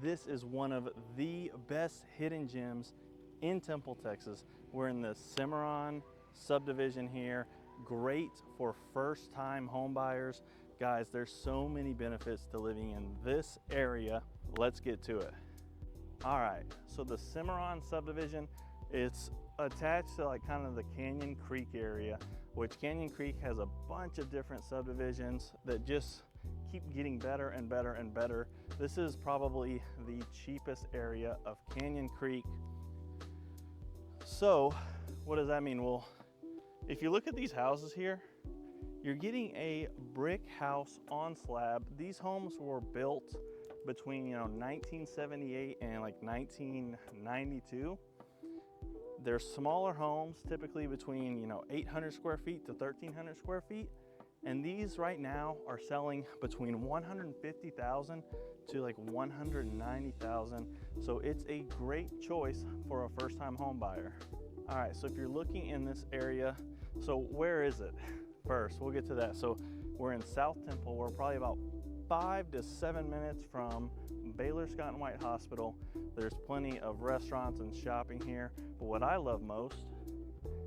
this is one of the best hidden gems in Temple, Texas. We're in the Cimmaron Subdivision here. Great for first-time home buyers. Guys, there's so many benefits to living in this area. Let's get to it. All right, so the Cimmaron Subdivision, it's attached to like kind of the Canyon Creek area, which Canyon Creek has a bunch of different subdivisions that just keep getting better and better and better. This is probably the cheapest area of Canyon Creek. So what does that mean? Well, if you look at these houses here, you're getting a brick house on slab. These homes were built between 1978 and like 1992. They're smaller homes, typically between 800 square feet to 1,300 square feet. And these right now are selling between 150,000 to like 190,000. So it's a great choice for a first-time home buyer. All right, so if you're looking in this area, so where is it? First, we'll get to that. So we're in South Temple. We're probably about 5 to 7 minutes from Baylor Scott White Hospital. There's plenty of restaurants and shopping here, but what I love most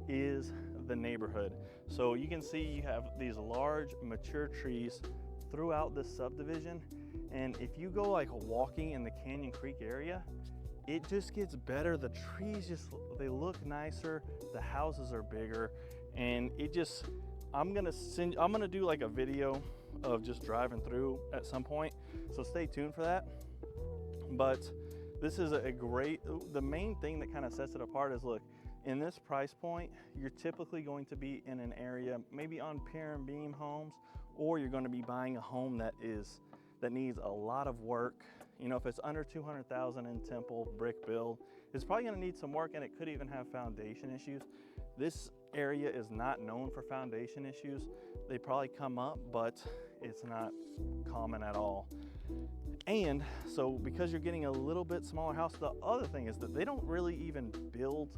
is the neighborhood. So you can see you have these large mature trees throughout this subdivision, and if you go like walking in the Canyon Creek area, it just gets better. The trees they look nicer, the houses are bigger, and it just, I'm gonna do like a video of just driving through at some point, so stay tuned for that. But this is a great, the main thing that kind of sets it apart is, look, in this price point, you're typically going to be in an area, maybe on pier and beam homes, or you're going to be buying a home that needs a lot of work. If it's under 200,000 in Temple, brick build, it's probably going to need some work, and it could even have foundation issues. This area is not known for foundation issues. They probably come up, but it's not common at all. And so because you're getting a little bit smaller house, the other thing is that they don't really even build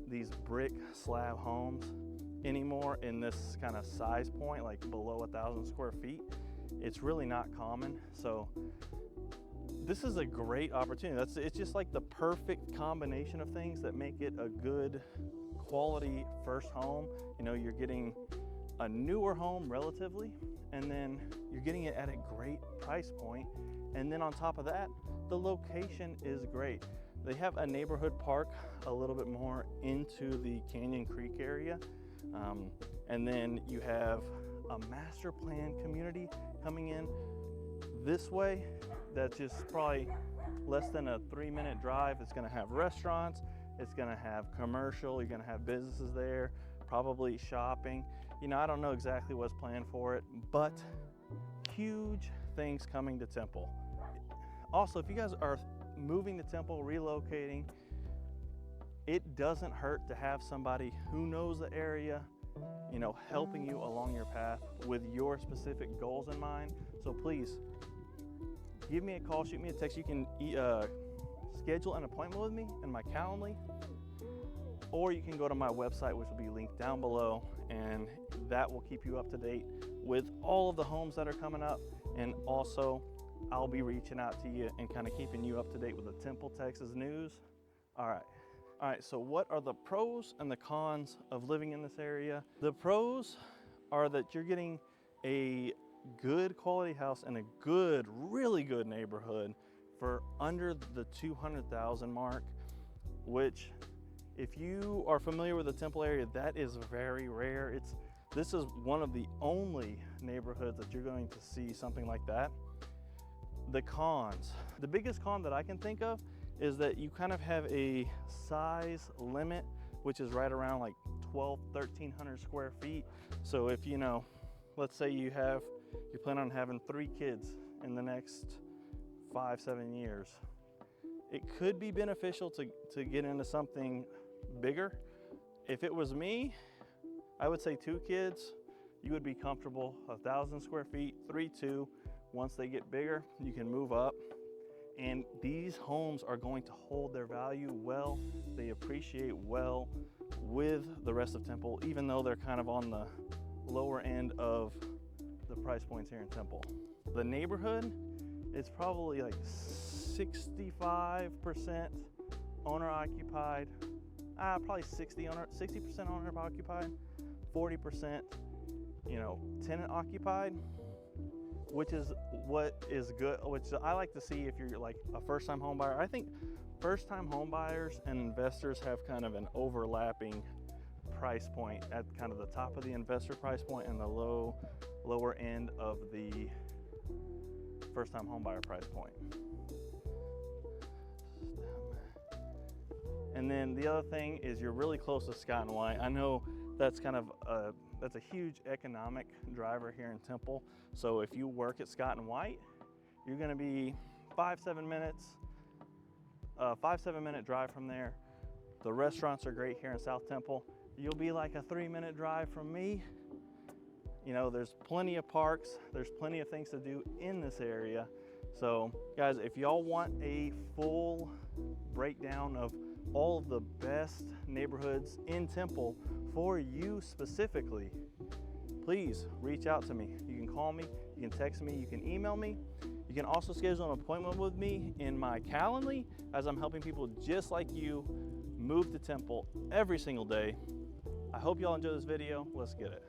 these brick slab homes anymore in this kind of size point, like below 1,000 square feet. It's really not common. So this is a great opportunity. It's just like the perfect combination of things that make it a good quality first home. You're getting a newer home relatively, and then you're getting it at a great price point. And then on top of that, the location is great. They have a neighborhood park a little bit more into the Canyon Creek area. And then you have a master plan community coming in this way that's just probably less than a 3-minute drive. It's gonna have restaurants, it's gonna have commercial, you're gonna have businesses there, probably shopping. I don't know exactly what's planned for it, but huge things coming to Temple. Also, if you guys are moving to Temple, relocating, it doesn't hurt to have somebody who knows the area, helping you along your path with your specific goals in mind. So please give me a call, shoot me a text. You can schedule an appointment with me in my Calendly, or you can go to my website, which will be linked down below, and that will keep you up to date with all of the homes that are coming up. And also, I'll be reaching out to you and kind of keeping you up to date with the Temple, Texas news. All right, so what are the pros and the cons of living in this area? The pros are that you're getting a good quality house in a good, really good neighborhood for under the 200,000 mark, which, if you are familiar with the Temple area, that is very rare. This is one of the only neighborhoods that you're going to see something like that. The cons, the biggest con that I can think of is that you kind of have a size limit, which is right around like 1,300 square feet. So if let's say you plan on having 3 kids in the next 5-7 years, it could be beneficial to get into something bigger. If it was me, I would say 2 kids, you would be comfortable. 1,000 square feet, 3-2. Once they get bigger, you can move up. And these homes are going to hold their value well. They appreciate well with the rest of Temple, even though they're kind of on the lower end of the price points here in Temple. The neighborhood, it's probably like 65% owner occupied, probably 60% owner occupied, 40%, you know, tenant occupied, which is what is good, which I like to see if you're like a first-time home buyer. I think first-time home buyers and investors have kind of an overlapping price point at kind of the top of the investor price point and the lower end of the first-time home buyer price point. And then the other thing is you're really close to Scott White. I know that's kind of that's a huge economic driver here in Temple. So if you work at Scott White, you're going to be 5-7 minute drive from there. The restaurants are great here in South Temple. You'll be like a 3-minute drive from me. You know, there's plenty of parks, there's plenty of things to do in this area. So guys, if y'all want a full breakdown of all of the best neighborhoods in Temple for you specifically, please reach out to me. You can call me, you can text me, you can email me. You can also schedule an appointment with me in my Calendly, as I'm helping people just like you move to Temple every single day. I hope y'all enjoy this video. Let's get it.